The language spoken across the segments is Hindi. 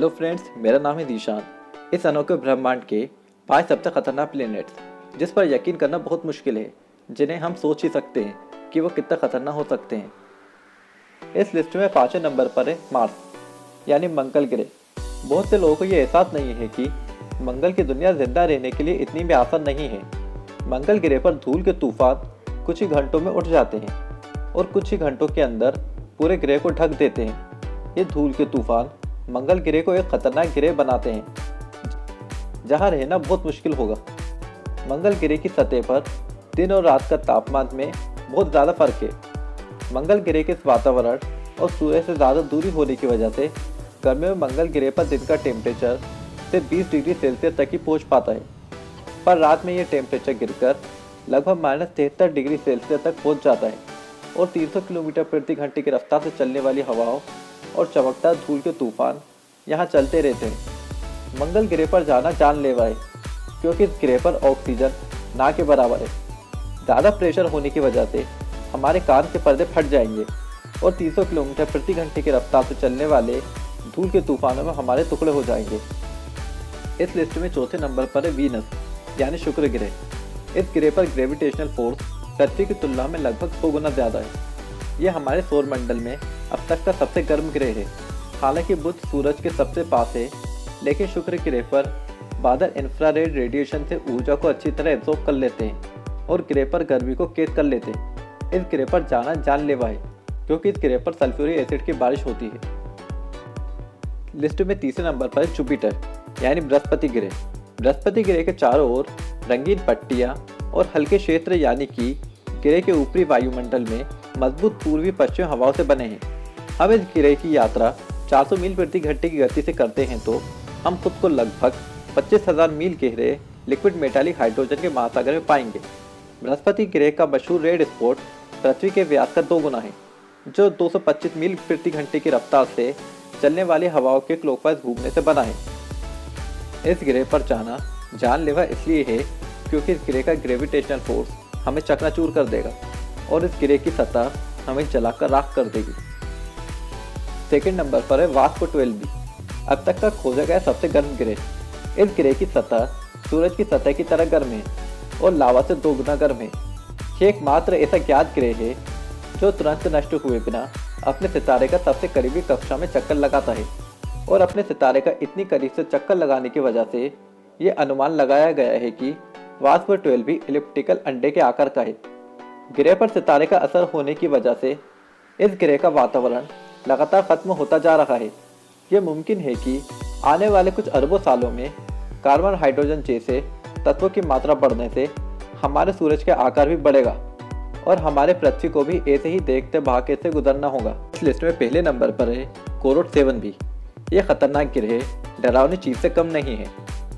हेलो फ्रेंड्स, मेरा नाम है दीशान। इस अनोखे ब्रह्मांड के 5 सबसे खतरनाक प्लेनेट्स जिस पर यकीन करना बहुत मुश्किल है, जिन्हें हम सोच ही सकते हैं कि वो कितना खतरनाक हो सकते हैं। इस लिस्ट में 5वें नंबर पर है मार्स, यानी मंगल ग्रह। बहुत से लोगों को ये एहसास नहीं है कि मंगल की दुनिया जिंदा रहने के लिए इतनी भी आसान नहीं है। मंगल ग्रह पर धूल के तूफान कुछ ही घंटों में उठ जाते हैं और कुछ ही घंटों के अंदर पूरे ग्रह को ढक देते हैं। ये धूल के तूफान मंगल ग्रह को एक खतरनाक ग्रह बनाते हैं जहां रहना बहुत मुश्किल होगा। मंगल ग्रह की सतह पर दिन और रात का तापमान में बहुत ज़्यादा फर्क है। मंगल ग्रह के वातावरण और सूर्य से ज़्यादा दूरी होने की वजह से गर्मियों में मंगल ग्रह पर दिन का टेम्परेचर से 20 डिग्री सेल्सियस तक ही पहुंच पाता है, पर रात में यह टेम्परेचर गिरकर लगभग -73 डिग्री सेल्सियस तक पहुंच जाता है और 300 किलोमीटर प्रति घंटे की रफ्तार से चलने वाली हवाओं और चमकदार धूल के तूफान यहाँ चलते रहते हैं। मंगल ग्रह पर जाना जानलेवा है क्योंकि इस ग्रह पर ऑक्सीजन ना के बराबर है। ज़्यादा प्रेशर होने की वजह से हमारे कान के पर्दे फट जाएंगे और 300 किलोमीटर प्रति घंटे की रफ्तार से चलने वाले धूल के तूफानों में हमारे टुकड़े हो जाएंगे। इस लिस्ट में चौथे नंबर पर है वीनस, यानी शुक्र ग्रह। इस ग्रह पर ग्रेविटेशनल फोर्स पृथ्वी की तुलना में लगभग 100 गुना ज़्यादा है। यह हमारे सौर मंडल में अब तक का सबसे गर्म ग्रह है। हालांकि बुध सूरज के सबसे पास है, लेकिन शुक्र ग्रह पर बादल इंफ्रारेड रेडिएशन से ऊर्जा को अच्छी तरह एब्जॉर्ब कर लेते हैं और ग्रह पर गर्मी को कैद कर लेते हैं। इस ग्रह पर जाना जानलेवा है क्योंकि इस ग्रह पर सल्फ्यूरिक एसिड की बारिश होती है। लिस्ट में तीसरे नंबर पर है जुपिटर, यानी बृहस्पति ग्रह। बृहस्पति ग्रह के चारों ओर रंगीन पट्टियाँ और हल्के क्षेत्र यानी कि ग्रह के ऊपरी वायुमंडल में मजबूत पूर्वी पश्चिम हवाओं से बने हैं। हम इस ग्रह की यात्रा 400 मील प्रति घंटे की गति से करते हैं तो हम खुद को लगभग 25,000 मील गहरे लिक्विड मेटालिक हाइड्रोजन के महासागर में पाएंगे। बृहस्पति ग्रह का मशहूर रेड स्पॉट पृथ्वी के व्यास का 2 गुना है, जो 225 मील प्रति घंटे की रफ्तार से चलने वाली हवाओं के क्लॉकवाइज घूमने से बना है। इस ग्रह पर जाना जानलेवा इसलिए है क्योंकि इस ग्रह का ग्रेविटेशनल फोर्स हमें चकनाचूर कर देगा और इस ग्रह की सतह हमें जलाकर राख कर देगी। सेकंड नंबर पर है वास्प 12b, अब तक का खोजा गया सबसे गर्म ग्रह। इस ग्रह की सतह सूरज की सतह की तरह गर्म है और लावा से 2 गुना गर्म है। यह एकमात्र ऐसा ज्ञात ग्रह है जो तुरंत नष्ट हुए बिना अपने सितारे का सबसे करीबी कक्षा में चक्कर लगाता है और अपने सितारे का इतनी करीब से चक्कर लगाने की वजह से ये अनुमान लगाया गया है कि वास्प 12b इलिप्टिकल अंडे के आकार का है। ग्रह पर सितारे का असर होने की वजह से इस ग्रह का वातावरण लगातार खत्म होता जा रहा है। ये मुमकिन है कि आने वाले कुछ अरबों सालों में कार्बन हाइड्रोजन जैसे तत्वों की मात्रा बढ़ने से हमारे सूरज का आकार भी बढ़ेगा और हमारे पृथ्वी को भी ऐसे ही देखते भागे से गुजरना होगा। इस लिस्ट में पहले नंबर पर है कोरोट 7b। यह खतरनाक ग्रह डरावनी चीज से कम नहीं है।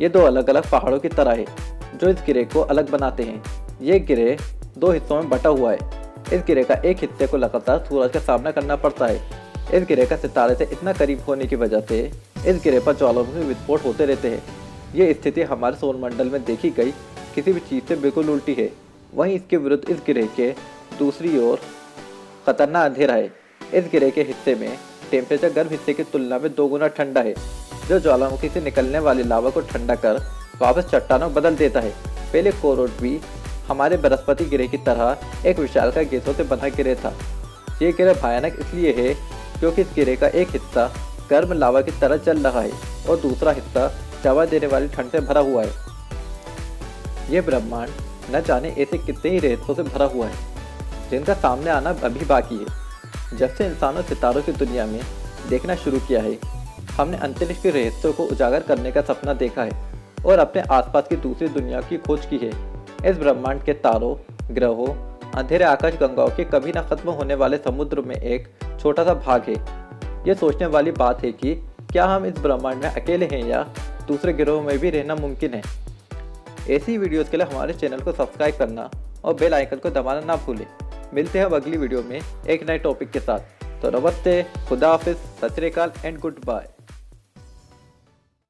ये 2 अलग अलग पहाड़ों की तरह है जो इस ग्रह को अलग बनाते हैं। ये ग्रह 2 हिस्सों में बटा हुआ है। इस ग्रह का एक हिस्से को लगातार सूरज का सामना करना पड़ता है। इस ग्रह का सितारे से इतना करीब होने की वजह से इस ग्रह पर ज्वालामुखी विस्फोट होते रहते हैं। ये स्थिति हमारे सौर मंडल में देखी गई किसी भी चीज़ से बिल्कुल उल्टी है। वहीं इसके विरुद्ध इस ग्रह के दूसरी ओर खतरनाक अंधेरा है। इस ग्रह के हिस्से में टेम्परेचर गर्म हिस्से की तुलना में 2 गुना ठंडा है, जो ज्वालामुखी से निकलने वाली लावा को ठंडा कर वापस चट्टानों में बदल देता है। पहले कोरोट भी हमारे बृहस्पति ग्रह की तरह एक विशालकाय गैसों से बना ग्रह था। ये ग्रह भयानक इसलिए है क्योंकि इस ग्रह का एक हिस्सा गर्म लावा की तरह चल रहा है और दूसरा हिस्सा चबा देने वाली ठंड से भरा हुआ है। ये ब्रह्मांड न जाने ऐसे कितने ही रहस्यों से भरा हुआ है जिनका सामने आना अभी बाकी है। जब से इंसानों सितारों की दुनिया में देखना शुरू किया है, हमने अंतरिक्ष के रहस्यों को उजागर करने का सपना देखा है और अपने आसपास की दूसरी दुनिया की खोज की है। इस ब्रह्मांड के तारों, ग्रहों, अंधेरे आकाश गंगाओं के कभी न खत्म होने वाले समुद्र में एक छोटा सा भाग है। ये सोचने वाली बात है कि क्या हम इस ब्रह्मांड में अकेले हैं या दूसरे ग्रहों में भी रहना मुमकिन है। ऐसी वीडियोस के लिए हमारे चैनल को सब्सक्राइब करना और बेल आइकन को दबाना ना भूलें। मिलते हैं अब अगली वीडियो में एक नए टॉपिक के साथ। तो नमस्ते, खुदा हाफिज़, सत श्री अकाल एंड गुड बाय।